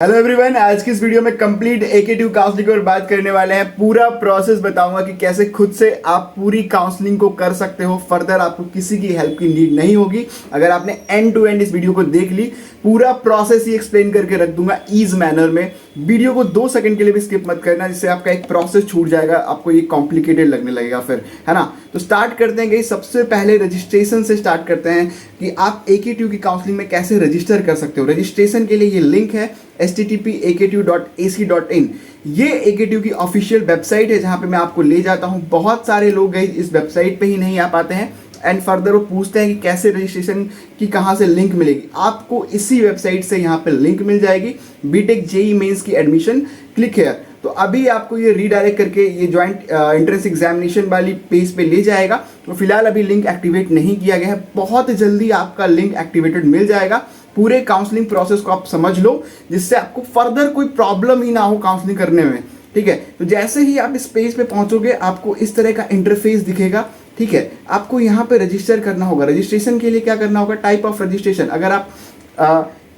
Hello everyone, आज की इस वीडियो में कंप्लीट AKTU काउंसलिंग पर बात करने वाले हैं। पूरा प्रोसेस बताऊंगा कि कैसे खुद से आप पूरी काउंसलिंग को कर सकते हो। फर्दर आपको किसी की हेल्प की नीड नहीं होगी। अगर आपने एंड टू एंड इस वीडियो को देख ली, पूरा प्रोसेस ही एक्सप्लेन करके रख दूंगा ईज मैनर में। वीडियो को 2 सेकंड के लिए भी स्किप मत करना, जिससे आपका एक प्रोसेस छूट जाएगा, आपको ये कॉम्प्लिकेटेड लगने लगेगा फिर, है ना। तो स्टार्ट करते हैं। सबसे पहले रजिस्ट्रेशन से स्टार्ट करते हैं कि आप AKTU की काउंसलिंग में कैसे रजिस्टर कर सकते हो। रजिस्ट्रेशन के लिए ये लिंक है http://aktu.ac.in। ये AKTU की ऑफिशियल वेबसाइट है, जहां पे मैं आपको ले जाता हूं। बहुत सारे लोग गए इस वेबसाइट पे ही नहीं आ पाते हैं एंड फर्दर वो पूछते हैं कि कैसे रजिस्ट्रेशन की कहां से लिंक मिलेगी। आपको इसी वेबसाइट से यहां पे लिंक मिल जाएगी। बीटेक जेई मेंस की एडमिशन, क्लिक हेयर। तो अभी आपको ये रीडायरेक्ट करके ये ज्वाइंट एंट्रेंस एग्जामिनेशन वाली पेज पे ले जाएगा। तो फिलहाल अभी लिंक एक्टिवेट नहीं किया गया है, बहुत जल्दी आपका लिंक एक्टिवेटेड मिल जाएगा। पूरे काउंसलिंग प्रोसेस को आप समझ लो, जिससे आपको फर्दर कोई प्रॉब्लम ही ना हो काउंसलिंग करने में, ठीक है। तो जैसे ही आप इस पेज पे पहुंचोगे, आपको इस तरह का इंटरफेस दिखेगा, ठीक है। आपको यहाँ पे रजिस्टर करना होगा। रजिस्ट्रेशन के लिए क्या करना होगा, टाइप ऑफ रजिस्ट्रेशन। अगर आप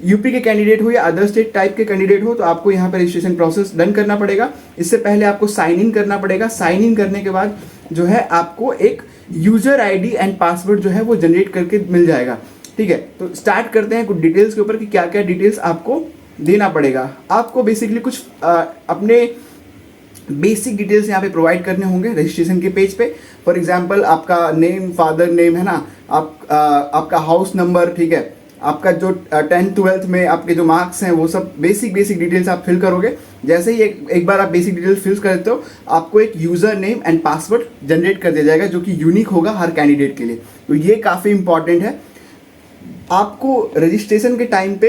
यूपी के कैंडिडेट हो या अदर स्टेट टाइप के कैंडिडेट हो, तो आपको यहाँ पे रजिस्ट्रेशन प्रोसेस डन करना पड़ेगा। इससे पहले आपको साइन इन करना पड़ेगा। साइन इन करने के बाद जो है आपको एक यूजर ID एंड पासवर्ड जो है वो जनरेट करके मिल जाएगा, ठीक है। तो स्टार्ट करते हैं कुछ डिटेल्स के ऊपर कि क्या क्या डिटेल्स आपको देना पड़ेगा। आपको बेसिकली कुछ अपने बेसिक डिटेल्स यहाँ पे प्रोवाइड करने होंगे रजिस्ट्रेशन के पेज पे। फॉर एग्जांपल आपका नेम, फादर नेम, है ना, आपका हाउस नंबर, ठीक है, आपका जो 10th 12th में आपके जो मार्क्स हैं, वो सब बेसिक डिटेल्स आप फिल करोगे। जैसे ही एक बार आप बेसिक डिटेल्स फिल कर देते हो, आपको एक user name and password generate कर दिया जाएगा, जो कि यूनिक होगा हर कैंडिडेट के लिए। तो ये काफ़ी इंपॉर्टेंट है। आपको रजिस्ट्रेशन के टाइम पे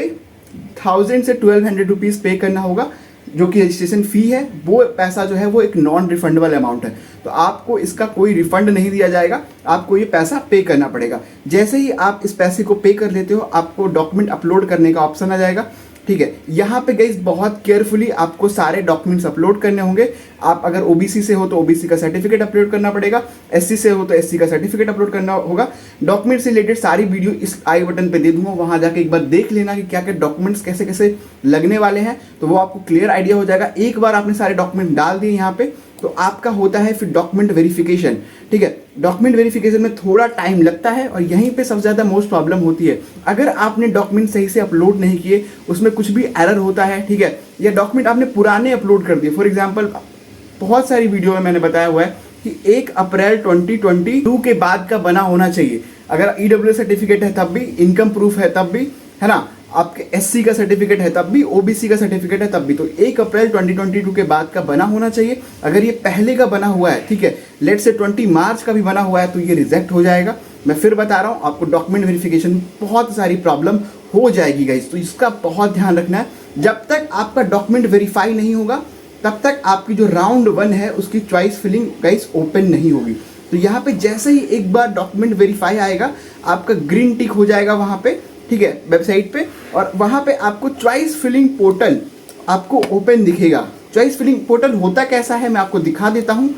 1000 से 1200 रुपीज़ पे करना होगा, जो कि रजिस्ट्रेशन फ़ी है। वो पैसा जो है वो एक नॉन रिफंडेबल अमाउंट है, तो आपको इसका कोई रिफंड नहीं दिया जाएगा, आपको ये पैसा पे करना पड़ेगा। जैसे ही आप इस पैसे को पे कर लेते हो, आपको डॉक्यूमेंट अपलोड करने का ऑप्शन आ जाएगा, ठीक है। यहाँ पे गाइस बहुत केयरफुली आपको सारे डॉक्यूमेंट्स अपलोड करने होंगे। आप अगर OBC से हो तो OBC का सर्टिफिकेट अपलोड करना पड़ेगा, SC से हो तो SC का सर्टिफिकेट अपलोड करना होगा। डॉक्यूमेंट से रिलेटेड सारी वीडियो इस आई बटन पे दे दूंगा, वहां जाके एक बार देख लेना कि क्या क्या डॉक्यूमेंट्स कैसे कैसे लगने वाले हैं, तो वो आपको क्लियर आइडिया हो जाएगा। एक बार आपने सारे डॉक्यूमेंट डाल दिए यहाँ पे, तो आपका होता है फिर डॉक्यूमेंट वेरिफिकेशन, ठीक है। डॉक्यूमेंट वेरिफिकेशन में थोड़ा टाइम लगता है और यहीं पे सबसे ज़्यादा मोस्ट प्रॉब्लम होती है। अगर आपने डॉक्यूमेंट सही से अपलोड नहीं किए, उसमें कुछ भी एरर होता है, ठीक है, या डॉक्यूमेंट आपने पुराने अपलोड कर दिए। फॉर एग्जांपल बहुत सारी वीडियो में मैंने बताया हुआ है कि 1 अप्रैल 2022 के बाद का बना होना चाहिए। अगर EWS सर्टिफिकेट है तब भी, इनकम प्रूफ है तब भी, है ना, आपके SC का सर्टिफिकेट है तब भी, OBC का सर्टिफिकेट है तब भी। तो 1 अप्रैल 2022 के बाद का बना होना चाहिए। अगर ये पहले का बना हुआ है, ठीक है, लेट से 20 मार्च का भी बना हुआ है, तो ये रिजेक्ट हो जाएगा। मैं फिर बता रहा हूँ, आपको डॉक्यूमेंट वेरिफिकेशन में बहुत सारी प्रॉब्लम हो जाएगी गाइस, तो इसका बहुत ध्यान रखना है। जब तक आपका डॉक्यूमेंट वेरीफाई नहीं होगा, तब तक आपकी जो राउंड 1 है उसकी चॉइस फिलिंग गाइस ओपन नहीं होगी। तो यहाँ पे जैसे ही एक बार डॉक्यूमेंट वेरीफाई आएगा, आपका ग्रीन टिक हो जाएगा वहाँ पे, ठीक है, वेबसाइट पे, और वहाँ पे आपको चॉइस फिलिंग पोर्टल आपको ओपन दिखेगा। चॉइस फिलिंग पोर्टल होता कैसा है, मैं आपको दिखा देता हूँ।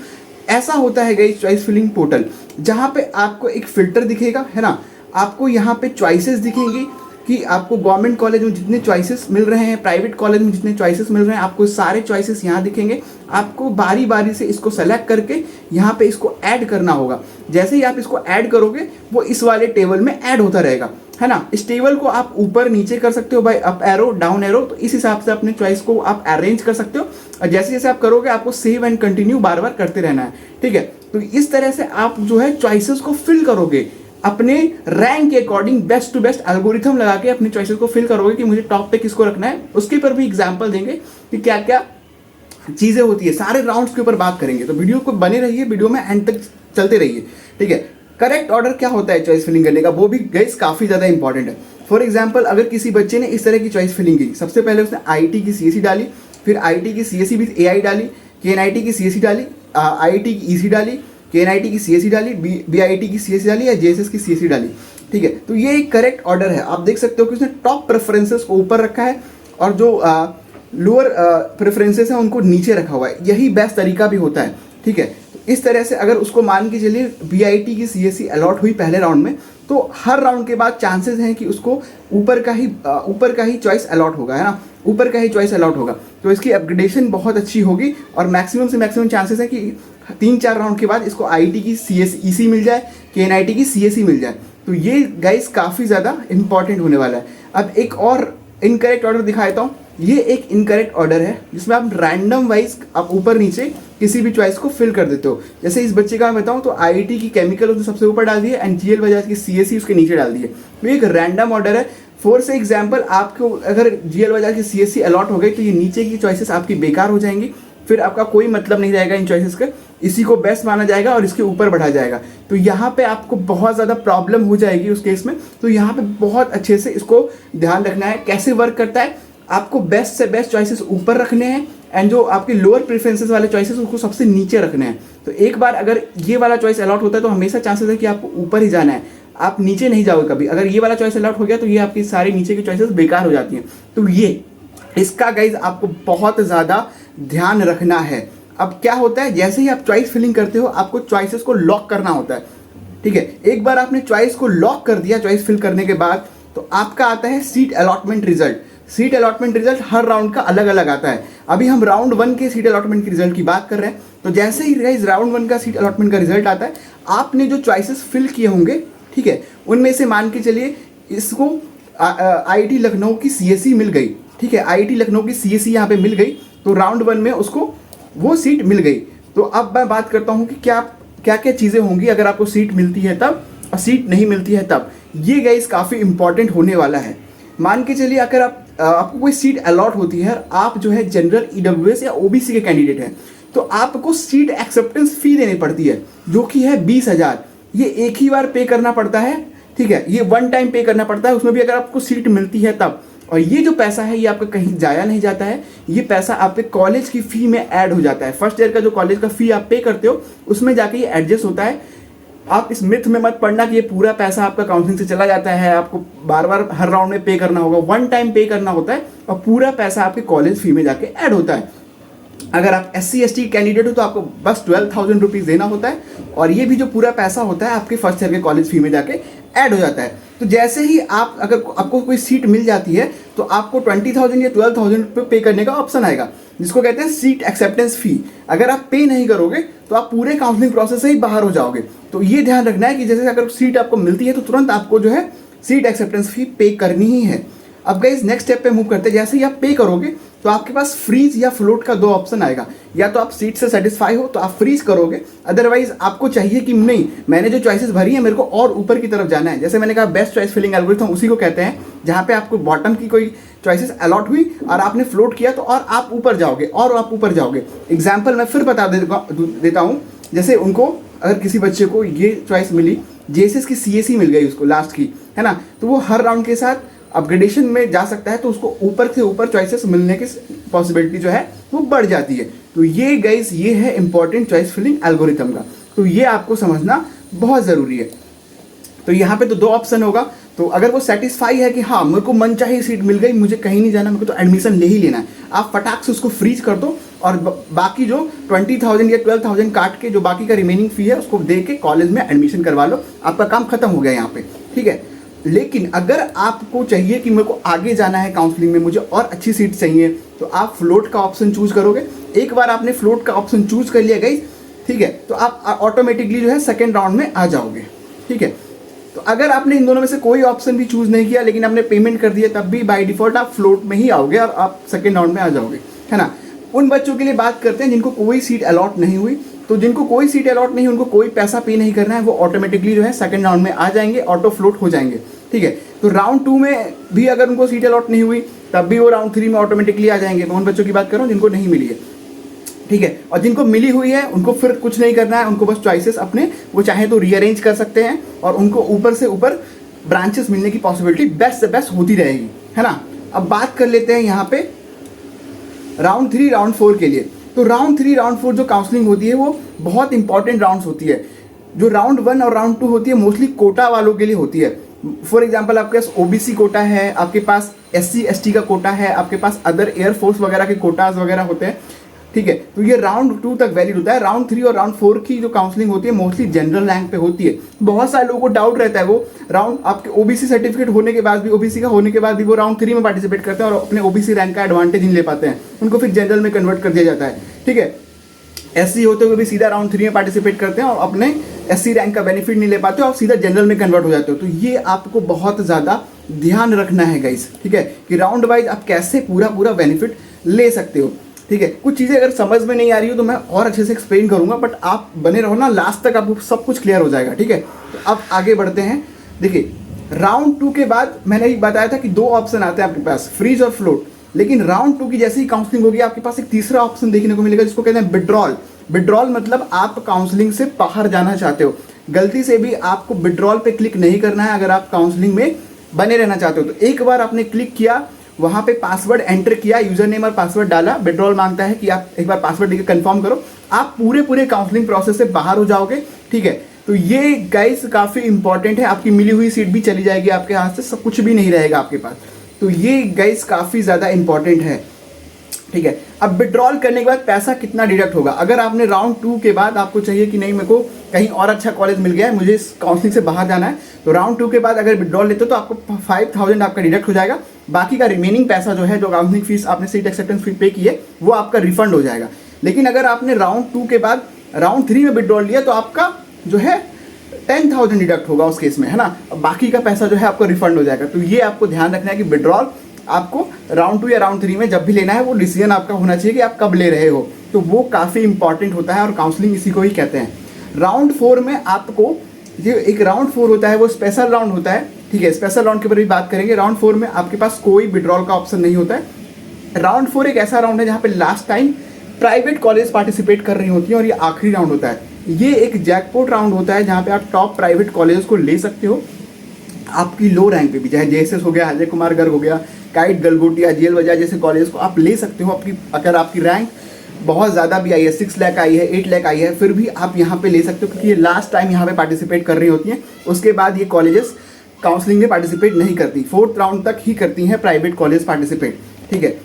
ऐसा होता है गाइस चॉइस फिलिंग पोर्टल, जहाँ पे आपको एक फिल्टर दिखेगा, है ना, आपको यहाँ पे चॉइसेस दिखेंगी कि आपको गवर्नमेंट कॉलेज में जितने चॉइसेस मिल रहे हैं, प्राइवेट कॉलेज में जितने चॉइसेस मिल रहे हैं, आपको सारे चॉइसेस यहाँ दिखेंगे। आपको बारी बारी से इसको सेलेक्ट करके यहाँ पे इसको ऐड करना होगा। जैसे ही आप इसको ऐड करोगे, वो इस वाले टेबल में ऐड होता रहेगा, है ना। इस टेबल को आप ऊपर नीचे कर सकते हो bye up arrow, down arrow, तो इस हिसाब से अपने चॉइस को आप अरेंज कर सकते हो। और जैसे जैसे आप करोगे, आपको सेव एंड कंटिन्यू बार बार करते रहना है, ठीक है। तो इस तरह से आप जो है चॉइसेस को फिल करोगे अपने रैंक के according, best to best algorithm लगा के अपने चॉइसेस को फिल करोगे कि मुझे टॉप पे किसको रखना है। उसके पर भी एग्जांपल देंगे कि क्या क्या चीजें होती है, सारे राउंड्स के ऊपर बात करेंगे। तो वीडियो को बने रहिए, वीडियो में एंड तक चलते रहिए, ठीक है। करेक्ट ऑर्डर क्या होता है चॉइस फिलिंग करने का, वो भी गाइस काफी ज्यादा इंपॉर्टेंट है। फॉर एग्जाम्पल, अगर किसी बच्चे ने इस तरह की चॉइस फिलिंग की, सबसे पहले उसने IIT की CSE डाली, फिर IIT की CSE विद AI डाली, KNIT की CSE डाली, IIT की EC डाली, KNIT की CSE डाली, BIT की CSE डाली या JSS की CSE डाली, ठीक है। तो ये एक करेक्ट ऑर्डर है। आप देख सकते हो कि उसने टॉप प्रेफरेंसेस को ऊपर रखा है और जो लोअर प्रेफरेंसेस हैं उनको नीचे रखा हुआ है। यही बेस्ट तरीका भी होता है, ठीक है। तो इस तरह से अगर उसको मान के चलिए BIT की CSE अलॉट हुई पहले राउंड में, तो हर राउंड के बाद चांसेस हैं कि उसको ऊपर का ही चॉइस अलॉट होगा, है ना, ऊपर का ही चॉइस अलॉट होगा। तो इसकी अपग्रेडेशन बहुत अच्छी होगी और मैक्सिमम से मैक्सिमम चांसेस है कि 3-4 राउंड के बाद इसको IIT की EC मिल जाए, KNIT की CSE मिल जाए। तो ये गाइस काफ़ी ज़्यादा इंपॉर्टेंट होने वाला है। अब एक और इनकरेक्ट ऑर्डर दिखा देता हूँ। ये एक इनकरेक्ट ऑर्डर है जिसमें आप रैंडम वाइज आप ऊपर नीचे किसी भी चॉइस को फिल कर देते हो। जैसे इस बच्चे का मैं बताऊँ तो IIT की केमिकल उसने सबसे ऊपर डाल दी है एंड GL बजाज की CSE उसके नीचे डाल दी है। तो ये एक रैंडम ऑर्डर है। फॉर से एग्जाम्पल, आपको अगर GL बजाज की CSE अलॉट हो गई तो ये नीचे की चॉइसेस आपकी बेकार हो जाएंगी, फिर आपका कोई मतलब नहीं रहेगा इन चॉइसेस का, इसी को बेस्ट माना जाएगा और इसके ऊपर बढ़ा जाएगा। तो यहाँ पे आपको बहुत ज़्यादा प्रॉब्लम हो जाएगी उस केस में। तो यहाँ पे बहुत अच्छे से इसको ध्यान रखना है कैसे वर्क करता है। आपको बेस्ट से बेस्ट चॉइसेस ऊपर रखने हैं एंड जो आपके लोअर प्रेफरेंसेस वाले चॉइसेस उसको सबसे नीचे रखने हैं। तो एक बार अगर ये वाला चॉइस अलॉट होता है तो हमेशा चांसेस है कि आपको ऊपर ही जाना है, आप नीचे नहीं जाओगे कभी। अगर ये वाला चॉइस अलॉट हो गया तो ये आपकी सारी नीचे की चॉइसेस बेकार हो जाती हैं। तो ये इसका गाइज आपको बहुत ज़्यादा ध्यान रखना है। अब क्या होता है, जैसे ही आप चॉइस फिलिंग करते हो आपको चॉइसेस को लॉक करना होता है, ठीक है। एक बार आपने चॉइस को लॉक कर दिया चॉइस फिल करने के बाद, तो आपका आता है seat allotment result. Seat allotment result हर राउंड का अलग अलग आता है। अभी हम राउंड 1 के सीट अलॉटमेंट के रिजल्ट की बात कर रहे हैं। तो जैसे ही गाइस राउंड 1 का सीट अलॉटमेंट का रिजल्ट आता है, आपने जो चॉइसेस फिल किए होंगे, ठीक है, उनमें से मान के चलिए इसको IIT लखनऊ की CSE मिल गई, ठीक है, IIT लखनऊ की CSE यहाँ पे मिल गई, तो राउंड 1 में उसको वो सीट मिल गई। तो अब मैं बात करता हूँ कि क्या क्या चीज़ें होंगी अगर आपको सीट मिलती है तब और सीट नहीं मिलती है तब। ये गाइस काफ़ी इंपॉर्टेंट होने वाला है। मान के चलिए अगर आपको कोई सीट अलॉट होती है, आप जो है जनरल EWS या OBC के कैंडिडेट हैं, तो आपको सीट एक्सेप्टेंस फ़ी देनी पड़ती है जो कि है 20,000। ये एक ही बार पे करना पड़ता है, ठीक है, ये 1 टाइम पे करना पड़ता है, उसमें भी अगर आपको सीट मिलती है तब। और ये जो पैसा है ये आपका कहीं जाया नहीं जाता है, ये पैसा आपके कॉलेज की फ़ी में ऐड हो जाता है। फर्स्ट ईयर का जो कॉलेज का फ़ी आप पे करते हो उसमें जाके ये एडजस्ट होता है। आप इस मिथ में मत पड़ना कि ये पूरा पैसा आपका काउंसलिंग से चला जाता है, आपको बार बार हर राउंड में पे करना होगा। 1 टाइम पे करना होता है और पूरा पैसा आपके कॉलेज फ़ी में जाके ऐड होता है। अगर आप SC ST कैंडिडेट हो तो आपको बस 12,000 रुपीज़ देना होता है और ये भी जो पूरा पैसा होता है आपके फर्स्ट ईयर के कॉलेज फ़ी में जाके ऐड हो जाता है। तो जैसे ही आपको कोई सीट मिल जाती है तो आपको 20,000 या 12,000 रुपये पे करने का ऑप्शन आएगा, जिसको कहते हैं सीट एक्सेप्टेंस फ़ी। अगर आप पे नहीं करोगे तो आप पूरे काउंसलिंग प्रोसेस से ही बाहर हो जाओगे। तो ये ध्यान रखना है कि जैसे अगर सीट आपको मिलती है तो तुरंत आपको जो है सीट एक्सेप्टेंस फ़ी पे करनी ही है। अब गाइस नेक्स्ट स्टेप पे मूव करते हैं। जैसे ही आप पे करोगे तो आपके पास फ्रीज या फ्लोट का 2 ऑप्शन आएगा। या तो आप सीट से सेटिस्फाई हो तो आप फ्रीज करोगे, अदरवाइज आपको चाहिए कि नहीं, मैंने जो चॉइसेस भरी है मेरे को और ऊपर की तरफ जाना है। जैसे मैंने कहा बेस्ट चॉइस फिलिंग एल्गोरिथम उसी को कहते हैं, जहाँ पे आपको बॉटम की कोई चॉइसेस अलॉट हुई और आपने फ्लोट किया तो और आप ऊपर जाओगे और आप ऊपर जाओगे। एग्जाम्पल मैं फिर बता देता हूँ। जैसे उनको अगर किसी बच्चे को ये चॉइस मिली, JSS की CSE मिल गई उसको लास्ट की, है ना, तो वो हर राउंड के साथ अपग्रेडेशन में जा सकता है, तो उसको ऊपर से ऊपर चॉइसेस मिलने की पॉसिबिलिटी जो है वो बढ़ जाती है। तो ये गाइस ये है इंपॉर्टेंट चॉइस फिलिंग एल्गोरिथम का, तो ये आपको समझना बहुत ज़रूरी है। तो यहाँ पे तो 2 ऑप्शन होगा। तो अगर वो सेटिस्फाई है कि हाँ मेरे को मन चाहिए सीट मिल गई, मुझे कहीं नहीं जाना, मेरे को तो एडमिशन ले ही लेना है, आप फटाक से उसको फ्रीज कर दो और बाकी जो 20,000 या 12,000 काट के जो बाकी का रिमेनिंग फ़ी है उसको दे के कॉलेज में एडमिशन करवा लो, आपका काम खत्म हो गया यहाँ पे, ठीक है। लेकिन अगर आपको चाहिए कि मेरे को आगे जाना है काउंसलिंग में, मुझे और अच्छी सीट चाहिए, तो आप फ्लोट का ऑप्शन चूज करोगे। एक बार आपने फ्लोट का ऑप्शन चूज कर लिया गाइस, ठीक है, तो आप ऑटोमेटिकली जो है सेकेंड राउंड में आ जाओगे, ठीक है। तो अगर आपने इन दोनों में से कोई ऑप्शन भी चूज नहीं किया लेकिन आपने पेमेंट कर दिया, तब भी बाय डिफॉल्ट आप फ्लोट में ही आओगे और आप सेकेंड राउंड में आ जाओगे, है ना। उन बच्चों के लिए बात करते हैं जिनको कोई सीट अलॉट नहीं हुई। तो जिनको कोई सीट अलॉट नहीं, उनको कोई पैसा पे नहीं करना है, वो ऑटोमेटिकली जो है सेकंड राउंड में आ जाएंगे, ऑटो फ्लोट हो जाएंगे, ठीक है। तो राउंड 2 में भी अगर उनको सीट अलॉट नहीं हुई तब भी वो राउंड 3 में ऑटोमेटिकली आ जाएंगे। मैं उन बच्चों की बात कर रहा हूँ जिनको नहीं मिली है, ठीक है। और जिनको मिली हुई है उनको फिर कुछ नहीं करना है, उनको बस चॉइसेस अपने वो चाहे तो रीअरेंज कर सकते हैं और उनको ऊपर से ऊपर ब्रांचेस मिलने की पॉसिबिलिटी बेस्ट से बेस्ट होती रहेगी, है ना। अब बात कर लेते हैं यहाँ पे राउंड 3 राउंड 4 के लिए। तो राउंड 3 राउंड 4 जो काउंसलिंग होती है वो बहुत इंपॉर्टेंट राउंड्स होती है। जो राउंड 1 और राउंड 2 होती है मोस्टली कोटा वालों के लिए होती है। फॉर एग्जांपल आपके पास OBC कोटा है, आपके पास SC ST का कोटा है, आपके पास अदर एयरफोर्स वगैरह के कोटाज वगैरह होते हैं। ठीक है। तो ये राउंड 2 तक वैलिड होता है। राउंड 3 और राउंड 4 की जो काउंसलिंग होती है मोस्टली जनरल रैंक पे होती है। बहुत सारे लोगों को डाउट रहता है, वो राउंड आपके ओबीसी सर्टिफिकेट होने के बाद भी, ओबीसी का होने के बाद भी वो राउंड 3 में पार्टिसिपेट करते हैं और अपने ओबीसी रैंक का एडवांटेज नहीं ले पाते हैं, उनको फिर जनरल में कन्वर्ट कर दिया जाता है। ठीक है, एससी होते हुए भी सीधा राउंड 3 में पार्टिसिपेट करते हैं और अपने एससी रैंक का बेनिफिट नहीं ले पाते और सीधा जनरल में कन्वर्ट हो जाते हो। तो ये आपको बहुत ज़्यादा ध्यान रखना है गाइस, ठीक है, कि राउंड वाइज आप कैसे पूरा बेनिफिट ले सकते हो। ठीक है, कुछ चीज़ें अगर समझ में नहीं आ रही हो तो मैं और अच्छे से एक्सप्लेन करूंगा, बट आप बने रहो ना, लास्ट तक आपको सब कुछ क्लियर हो जाएगा। ठीक है, तो अब आगे बढ़ते हैं। देखिए, राउंड 2 के बाद मैंने ही बताया था कि 2 ऑप्शन आते हैं आपके पास, फ्रीज और फ्लोट। लेकिन राउंड 2 की जैसे ही काउंसलिंग होगी आपके पास एक तीसरा ऑप्शन देखने को मिलेगा जिसको कहते हैं विड्रॉल। विड्रॉल मतलब आप काउंसलिंग से बाहर जाना चाहते हो। गलती से भी आपको विड्रॉल पे क्लिक नहीं करना है अगर आप काउंसलिंग में बने रहना चाहते हो। तो एक बार आपने क्लिक किया, वहाँ पे पासवर्ड एंटर किया, यूजर नेम और पासवर्ड डाला, विड्रॉल मांगता है कि आप एक बार पासवर्ड देकर कंफर्म करो, आप पूरे काउंसलिंग प्रोसेस से बाहर हो जाओगे। ठीक है, तो ये गाइस काफ़ी इंपॉर्टेंट है। आपकी मिली हुई सीट भी चली जाएगी आपके हाथ से, सब कुछ भी नहीं रहेगा आपके पास। तो ये गाइस काफ़ी ज़्यादा इंपॉर्टेंट है। ठीक है, अब विड्रॉल करने के बाद पैसा कितना डिडक्ट होगा? अगर आपने राउंड 2 के बाद आपको चाहिए कि नहीं, मेरे को कहीं और अच्छा कॉलेज मिल गया है, मुझे इस काउंसलिंग से बाहर जाना है, तो राउंड 2 के बाद अगर विड्रॉल लेते हो तो आपको 5000 आपका डिडक्ट हो जाएगा। बाकी का रिमेनिंग पैसा जो है, जो काउंसलिंग फीस आपने सीट एक्सेप्टेंस फी पे की है, वो आपका रिफंड हो जाएगा। लेकिन अगर आपने राउंड 2 के बाद राउंड 3 में विड्रॉल लिया तो आपका जो है 10,000 डिडक्ट होगा उस केस में, है ना। बाकी का पैसा जो है आपको रिफंड हो जाएगा। तो ये आपको ध्यान रखना है कि विड्रॉल आपको राउंड 2 या राउंड 3 में जब भी लेना है, वो डिसीजन आपका होना चाहिए कि आप कब ले रहे हो। तो वो काफ़ी इंपॉर्टेंट होता है और काउंसलिंग इसी को ही कहते हैं। राउंड 4 में आपको, ये एक राउंड 4 होता है वो स्पेशल राउंड होता है। ठीक है, स्पेशल राउंड के ऊपर भी बात करेंगे। राउंड 4 में आपके पास कोई विड्रॉल का ऑप्शन नहीं होता है। राउंड 4 एक ऐसा राउंड है जहाँ पे last time private college participate कर रही होती हैं और ये आखिरी राउंड होता है। ये एक जैकपॉट राउंड होता है जहाँ पे आप टॉप प्राइवेट कॉलेज को ले सकते हो आपकी लो रैंक पे भी, चाहे जेएसएस हो गया, अजय कुमार गर्ग हो गया, काइट गलगोटिया, जेएल बजाज जैसे कॉलेज को आप ले सकते हो। आपकी अगर आपकी रैंक बहुत ज़्यादा भी आई है, 6 लाख आई है, 8 लाख आई है, फिर भी आप यहाँ पे ले सकते हो क्योंकि ये लास्ट टाइम यहाँ पे पार्टिसिपेट कर रही होती हैं। उसके बाद ये कॉलेजेस काउंसलिंग में पार्टिसिपेट नहीं करती, 4th राउंड तक ही करती हैं प्राइवेट कॉलेज पार्टिसिपेट। ठीक है,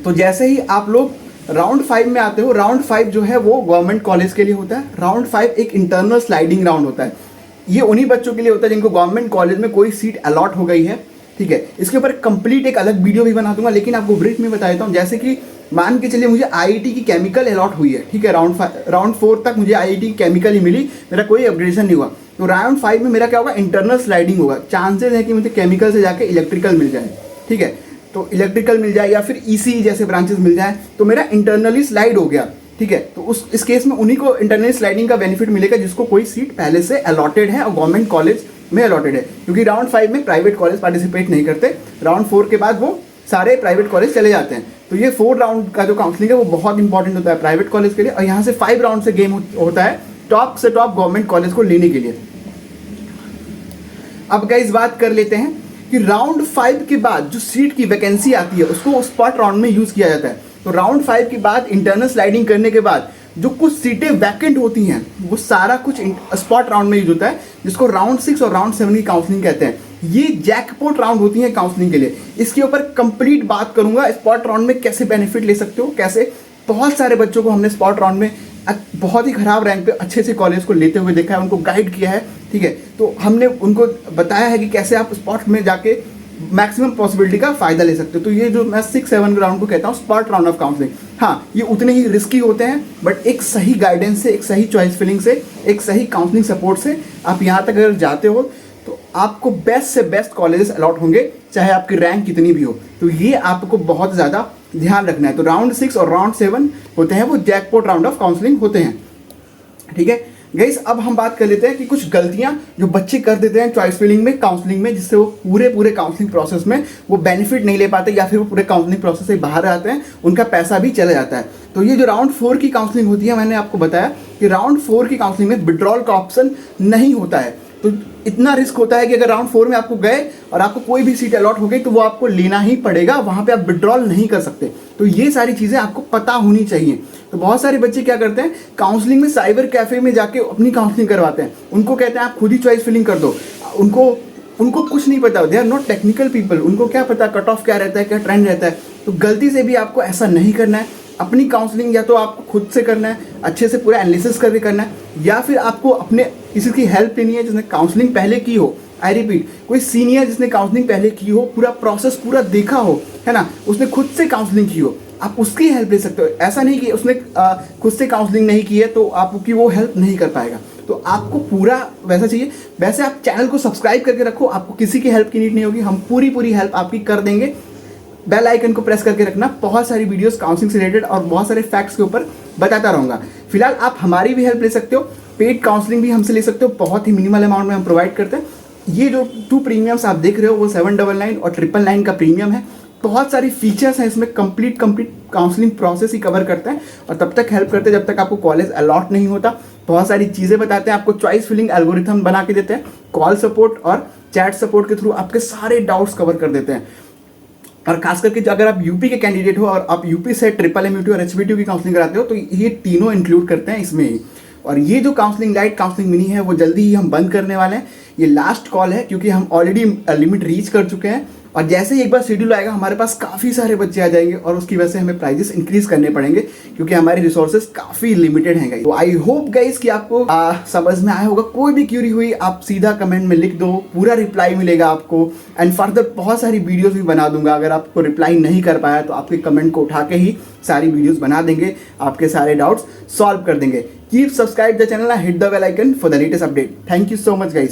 तो जैसे ही आप लोग राउंड 5 में आते हो, राउंड 5 जो है वो गवर्नमेंट कॉलेज के लिए होता है। राउंड 5 एक इंटरनल स्लाइडिंग राउंड होता है। ये उन्हीं बच्चों के लिए होता है जिनको गवर्नमेंट कॉलेज में कोई सीट अलॉट हो गई है। ठीक है, इसके ऊपर कंप्लीट एक अलग वीडियो भी बना दूंगा, लेकिन आपको ब्रीफ में बता देता हूँ। जैसे कि मान के चलिए मुझे आईआईटी की केमिकल अलॉट हुई है। ठीक है, राउंड 4 तक मुझे आईआईटी की केमिकल ही मिली, मेरा कोई अपग्रेडेशन नहीं हुआ। तो राउंड 5 में मेरा क्या होगा, इंटरनल स्लाइडिंग होगा। चांसेस है कि मुझे केमिकल से जाके इलेक्ट्रिकल मिल जाए। ठीक है, तो इलेक्ट्रिकल मिल जाए या फिर ईसीई जैसे ब्रांचेस मिल जाए, तो मेरा इंटरनली स्लाइड हो गया। ठीक है, तो इस केस में उन्हीं को इंटरनल स्लाइडिंग का बेनिफिट मिलेगा जिसको कोई सीट पहले से अलॉटेड है और गवर्नमेंट कॉलेज में अलॉटेड है। क्योंकि राउंड 5 में प्राइवेट कॉलेज पार्टिसिपेट नहीं करते, राउंड 4 के बाद वो सारे प्राइवेट कॉलेज चले जाते हैं। तो ये 4 राउंड का जो काउंसलिंग है वो बहुत इंपॉर्टेंट होता है प्राइवेट कॉलेज के लिए। और यहाँ से 5 राउंड से गेम होता है टॉप से टॉप गवर्नमेंट कॉलेज को लेने के लिए। अब गाइस बात कर लेते हैं कि राउंड 5 के बाद जो सीट की वैकेंसी आती है उसको स्पॉट राउंड में यूज किया जाता है। तो राउंड 5 के बाद इंटरनल स्लाइडिंग करने के बाद जो कुछ सीटें वैकेंट होती हैं वो सारा कुछ स्पॉट राउंड में यूज होता है, जिसको राउंड 6 और राउंड 7 की काउंसलिंग कहते हैं। ये जैकपॉट राउंड होती है काउंसलिंग के लिए। इसके ऊपर कंप्लीट बात करूंगा, स्पॉट राउंड में कैसे बेनिफिट ले सकते हो, कैसे बहुत सारे बच्चों को हमने स्पॉट राउंड में बहुत ही खराब रैंक पे अच्छे से कॉलेज को लेते हुए देखा है, उनको गाइड किया है। ठीक है, तो हमने उनको बताया है कि कैसे आप स्पॉट में जाके मैक्सिमम पॉसिबिलिटी का फायदा ले सकते हो। तो ये जो मैं 6-7 राउंड को कहता हूँ स्पॉट राउंड ऑफ काउंसलिंग, हाँ ये उतने ही रिस्की होते हैं, बट एक सही गाइडेंस से, एक सही चॉइस फिलिंग से, एक सही काउंसलिंग सपोर्ट से आप यहाँ तक अगर जाते हो तो आपको बेस्ट से बेस्ट कॉलेजेस अलॉट होंगे, चाहे आपकी रैंक कितनी भी हो। तो ये आपको बहुत ज़्यादा ध्यान रखना है। तो राउंड 6 और राउंड 7 होते हैं वो जैकपॉट राउंड ऑफ काउंसलिंग होते हैं। ठीक है गाइस, अब हम बात कर लेते हैं कि कुछ गलतियां जो बच्चे कर देते हैं चॉइस फिलिंग में, काउंसलिंग में, जिससे वो पूरे काउंसलिंग प्रोसेस में वो बेनिफिट नहीं ले पाते या फिर वो पूरे काउंसलिंग प्रोसेस से बाहर आते हैं, उनका पैसा भी चला जाता है। तो ये जो राउंड 4 की काउंसलिंग होती है, मैंने आपको बताया कि राउंड 4 की काउंसलिंग में विड्रॉल का ऑप्शन नहीं होता है। तो इतना रिस्क होता है कि अगर राउंड 4 में आपको गए और आपको कोई भी सीट अलॉट हो गई तो वो आपको लेना ही पड़ेगा, वहाँ पे आप विड्रॉल नहीं कर सकते। तो ये सारी चीज़ें आपको पता होनी चाहिए। तो बहुत सारे बच्चे क्या करते हैं, काउंसलिंग में साइबर कैफे में जाके अपनी काउंसलिंग करवाते हैं। उनको कहते हैं आप खुद ही चॉइस फिलिंग कर दो। उनको कुछ नहीं पता, they are not technical people, उनको क्या पता कट ऑफ क्या रहता है, क्या ट्रेंड रहता है। तो गलती से भी आपको ऐसा नहीं करना है। अपनी काउंसलिंग या तो आपको खुद से करना है, अच्छे से पूरा एनालिसिस करके करना है, या फिर आपको अपने किसी की हेल्प लेनी है जिसने काउंसलिंग पहले की हो। आई रिपीट, कोई सीनियर जिसने काउंसलिंग पहले की हो, पूरा प्रोसेस पूरा देखा हो, है ना, उसने खुद से काउंसलिंग की हो, आप उसकी हेल्प ले सकते हो। ऐसा नहीं कि उसने खुद से काउंसलिंग नहीं की है तो आपकी वो हेल्प नहीं कर पाएगा। तो आपको पूरा वैसा चाहिए। वैसे आप चैनल को सब्सक्राइब करके रखो, आपको किसी की हेल्प की नीड नहीं होगी, हम पूरी हेल्प आपकी कर देंगे। बेल आइकन को प्रेस करके रखना, बहुत सारी वीडियोस काउंसलिंग से रिलेटेड और बहुत सारे फैक्ट्स के ऊपर बताता रहूँगा। फिलहाल आप हमारी भी हेल्प ले सकते हो, पेड काउंसलिंग भी हमसे ले सकते हो, बहुत ही मिनिमल अमाउंट में हम प्रोवाइड करते हैं। ये जो 2 प्रीमियम्स आप देख रहे हो वो 799 और 999 का प्रीमियम है। बहुत सारी फीचर्स हैं इसमें, कंप्लीट काउंसलिंग प्रोसेस ही कवर करते हैं और तब तक हेल्प करते हैं जब तक आपको कॉलेज अलॉट नहीं होता। बहुत सारी चीज़ें बताते हैं, आपको चॉइस फिलिंग एल्गोरिथम बना के देते हैं, कॉल सपोर्ट और चैट सपोर्ट के थ्रू आपके सारे डाउट्स कवर कर देते हैं। और खास करके अगर आप यूपी के कैंडिडेट हो और आप यूपी से MMUT और HBTU की काउंसलिंग कराते हो तो ये तीनों इंक्लूड करते हैं इसमें ही। और ये जो काउंसलिंग लाइट, काउंसलिंग मिनी है वो जल्दी ही हम बंद करने वाले हैं। ये लास्ट कॉल है क्योंकि हम ऑलरेडी लिमिट रीच कर चुके हैं और जैसे ही एक बार शेड्यूल आएगा हमारे पास काफ़ी सारे बच्चे आ जाएंगे और उसकी वजह से हमें प्राइजेस इंक्रीज करने पड़ेंगे क्योंकि हमारे रिसोर्सेज काफ़ी लिमिटेड हैं गाइस। तो आई होप गाइस कि आपको समझ में आया होगा। कोई भी क्यूरी हुई आप सीधा कमेंट में लिख दो, पूरा रिप्लाई मिलेगा आपको। एंड फर्दर बहुत सारी वीडियोस भी बना दूंगा। अगर आपको रिप्लाई नहीं कर पाया तो आपके कमेंट को उठा के ही सारी वीडियोस बना देंगे, आपके सारे डाउट्स सॉल्व कर देंगे। Keep subscribe the channel, hit the bell icon for the latest update. Thank you so much guys.